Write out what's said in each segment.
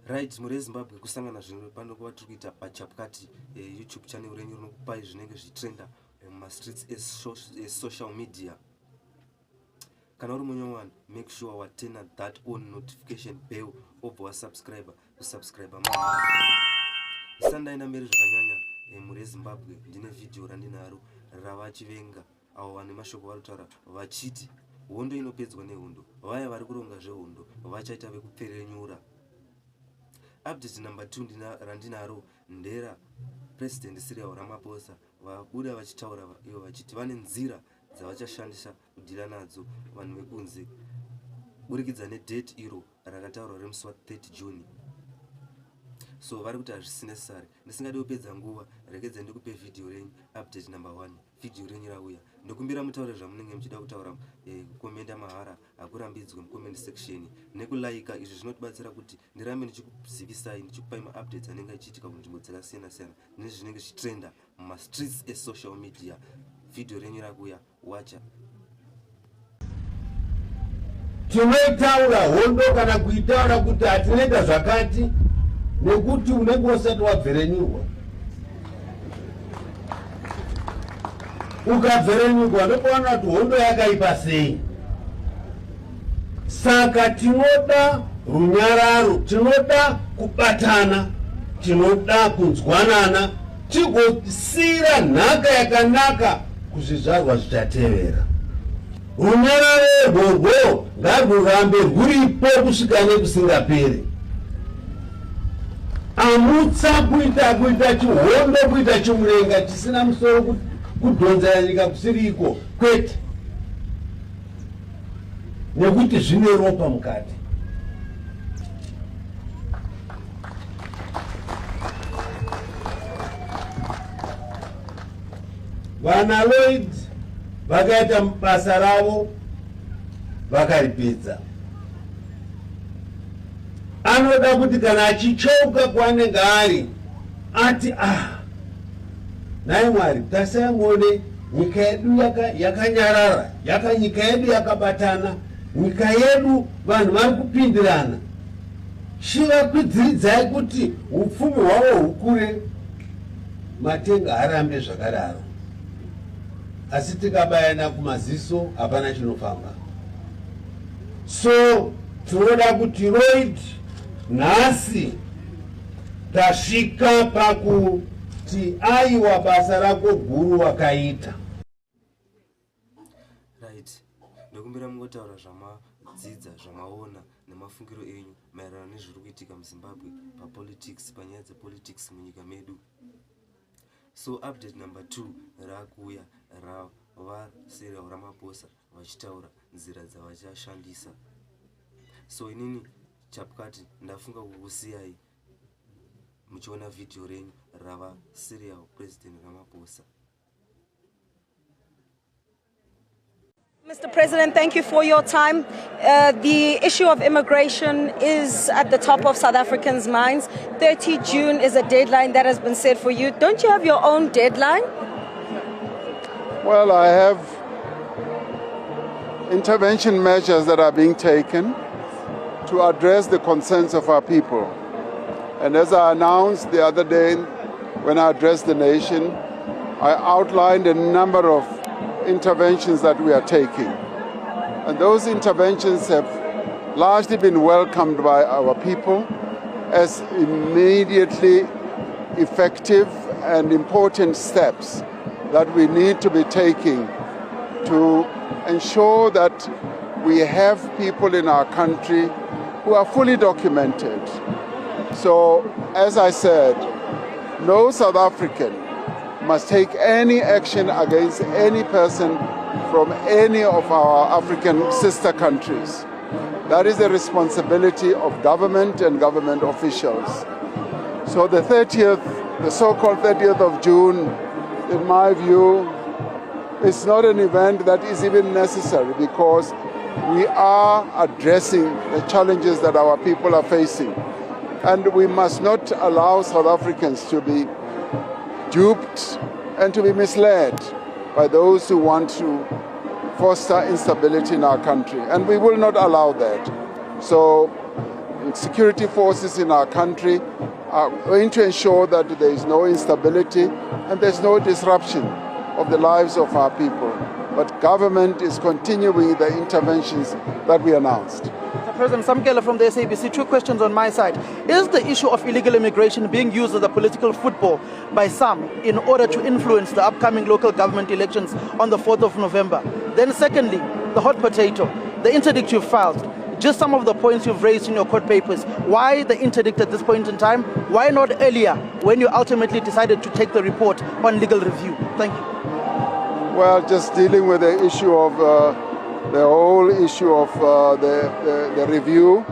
Right, muri Zimbabwe kusangana zvino pano kuva tiri kuita pachapkati YouTube channel renyu rinokupai zvinenge zvitrenda mumastreets social media. Kana uri munyowani, make sure watena that on notification bell obva wasubscribe kusubscribe mahara. Isandaina mberi zvakanyanya muri Zimbabwe ndine video randinaro rava Chiwenga avo vane mashoko varitaura vachiti hondo inopedzwa nehondo. Vaya vari kuronga zvehondo vachaita vekupferenyura. Update number 2 randinaro ndera President Cyril Ramaphosa vabuda vachitaura ivo vachiti vane nzira dzavachashandisa kudhila nadzo vanhu vekunze burikidza nedate iro rakataurwa remusi wa30 June. So vari kuti hazvisi necessary. Ndisingadi kupedza nguva, rekedza ndikupe video renyu update number 1. Video renyu rauya. Ndokumbira mutaure zvamunenge muchida kutaura, kukomenda mahara akurambidzwe mucomment section nekulike. Izvi zvinotibatsira kuti ndirambe ndichikuzivisai ndichikupai maupdates anenge achiitika kunzvimbo dzakasiyana-siyana nezvinenge zvitrenda mumastreets esocial media. Video renyu rakuya, wacha. Tinotaura hondo kana kuitaura kuti hatinoita zvakati nekuti unenge usati wabverenyurwa. Ukabverenyurwa ndokuona kuti hondo yakaipa sei. Saka tinoda runyararo, tinoda kubatana, tinoda kunzwanana, tigosira nhaka yakanaka kuzvizvarwa zvichatevera. Runyararo urworwo ngarurambe rwuripo kusvika nekusingaperi. Amutsa kuita chihondo, kuita chimurenga chisina musoro kudhonza nyika kusiriko kwete, nekuti zvine ropa mukati. Vana Lloyd vakaita basa ravo vakaripedza. Anoda kuti kana achichoka kwaanenge ari ati nai Mwari tasangoone nyika yedu yakanyarara, nyika yedu yakabatana, nyika yedu vanhu vari kupindirana. Chivakwidziridzai kuti upfumi hwavo hukure, matenga arambe zvakadaro. Asi tikabayana kumaziso hapana chinofamba. So tinoda kuti Lloyd nhasi tasvika pakuti aiwa basa rako guru wakaita. Right. Ndokumbira mungotaura zvamadzidza, zvamaona nemafungiro enyu maererano nezviri kuitika muZimbabwe papolitics, panyaya dzepolitics munyika medu. So update number 2 rakuya rava Cyril Ramaphosa vachitaura nzira dzavachashandisa. So inini chapkati ndafunga kukusiyai muchiona video renyu rava Cyril President Ramaphosa. Mr. President, thank you for your time. The issue of immigration is at the top of South Africans' minds. 30 June is a deadline that has been set for you. Don't you have your own deadline? Well, I have intervention measures that are being taken to address the concerns of our people. And as I announced the other day when I addressed the nation, I outlined a number of interventions that we are taking. And those interventions have largely been welcomed by our people as immediately effective and important steps that we need to be taking to ensure that we have people in our country who are fully documented. So, as I said, no South African must take any action against any person from any of our African sister countries. That is the responsibility of government and government officials. So the so-called 30th of June, in my view, is not an event that is even necessary because we are addressing the challenges that our people are facing. And we must not allow South Africans to be duped and to be misled by those who want to foster instability in our country. And we will not allow that. So security forces in our country are going to ensure that there is no instability and there's no disruption of the lives of our people. But government is continuing the interventions that we announced. Mr. President Samkela from the SABC, 2 questions on my side. Is the issue of illegal immigration being used as a political football by some in order to influence the upcoming local government elections on the 4th of November? Then secondly, the hot potato, the interdict you filed. Just some of the points you've raised in your court papers. Why the interdict at this point in time? Why not earlier when you ultimately decided to take the report on legal review? Thank you. Well, just dealing with the issue of the whole issue of the review,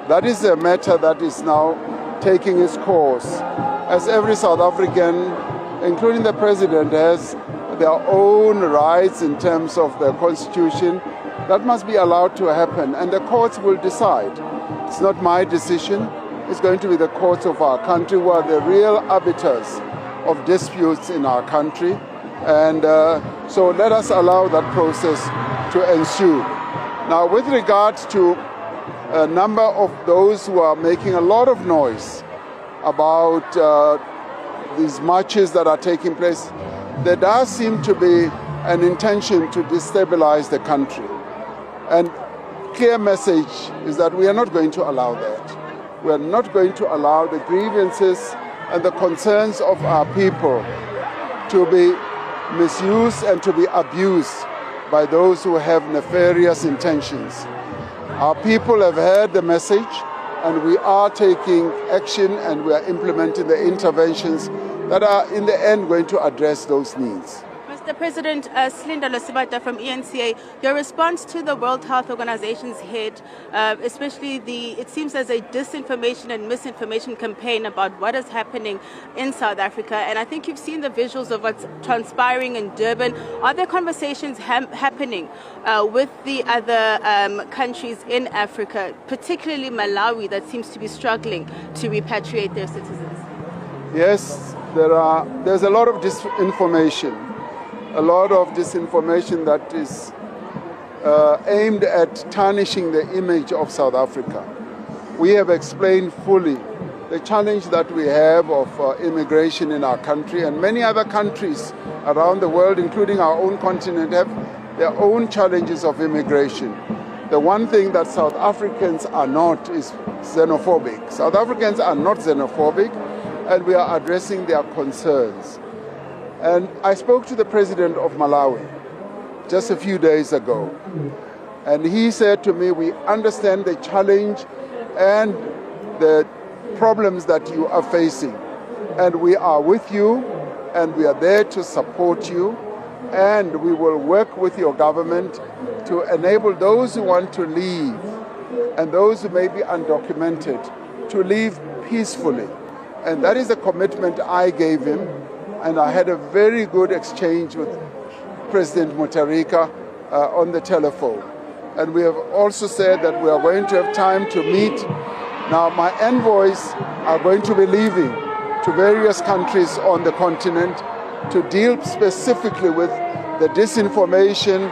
that is a matter that is now taking its course. As every South African, including the President, has their own rights in terms of the Constitution, that must be allowed to happen, and the courts will decide. It's not my decision. It's going to be the courts of our country who are the real arbiters of disputes in our country. And so let us allow that process to ensue. Now, with regard to a number of those who are making a lot of noise about these marches that are taking place, there does seem to be an intention to destabilize the country. And clear message is that we are not going to allow that. We are not going to allow the grievances and the concerns of our people to be misused and to be abused by those who have nefarious intentions. Our people have heard the message, and we are taking action and we are implementing the interventions that are in the end going to address those needs. Mr. President, Slinda Losibata from ENCA, your response to the World Health Organization's head, especially it seems as a disinformation and misinformation campaign about what is happening in South Africa, and I think you've seen the visuals of what's transpiring in Durban. Are there conversations happening with the other countries in Africa, particularly Malawi, that seems to be struggling to repatriate their citizens? Yes, there's a lot of disinformation. A lot of disinformation that is aimed at tarnishing the image of South Africa. We have explained fully the challenge that we have of immigration in our country, and many other countries around the world, including our own continent, have their own challenges of immigration. The one thing that South Africans are not is xenophobic. South Africans are not xenophobic, and we are addressing their concerns. And I spoke to the president of Malawi just a few days ago, and he said to me, we understand the challenge and the problems that you are facing, and we are with you, and we are there to support you, and we will work with your government to enable those who want to leave and those who may be undocumented to leave peacefully. And that is the commitment I gave him. And I had a very good exchange with President Mutharika on the telephone. And we have also said that we are going to have time to meet. Now, my envoys are going to be leaving to various countries on the continent to deal specifically with the disinformation,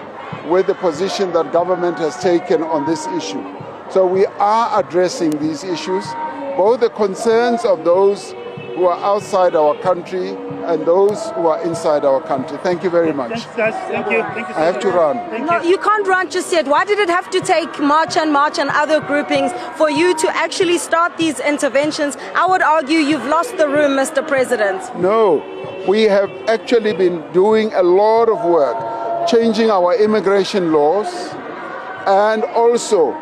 with the position that government has taken on this issue. So we are addressing these issues, both the concerns of those who are outside our country and those who are inside our country. Thank you very much. Thank you. Thank you. I have to run. No, you can't run just yet. Why did it have to take March and other groupings for you to actually start these interventions? I would argue you've lost the room, Mr. President. No, we have actually been doing a lot of work, changing our immigration laws and also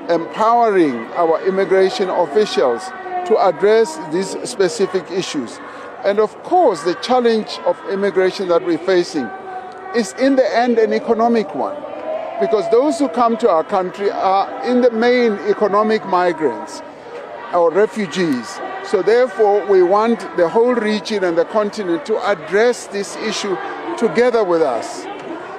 empowering our immigration officials to address these specific issues. And of course, the challenge of immigration that we're facing is in the end an economic one, because those who come to our country are in the main economic migrants or refugees. So therefore, we want the whole region and the continent to address this issue together with us,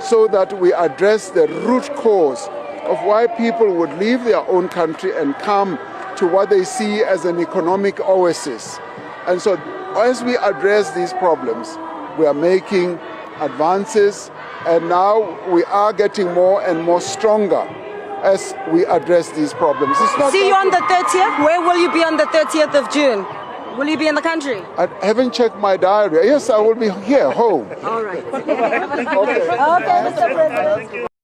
so that we address the root cause of why people would leave their own country and come to what they see as an economic oasis. And so as we address these problems, we are making advances, and now we are getting more and more stronger as we address these problems. It's not See you that- on the 30th. Where will you be on the 30th of June? Will you be in the country? I haven't checked my diary. Yes, I will be here, home. All right. Okay, Mr. President.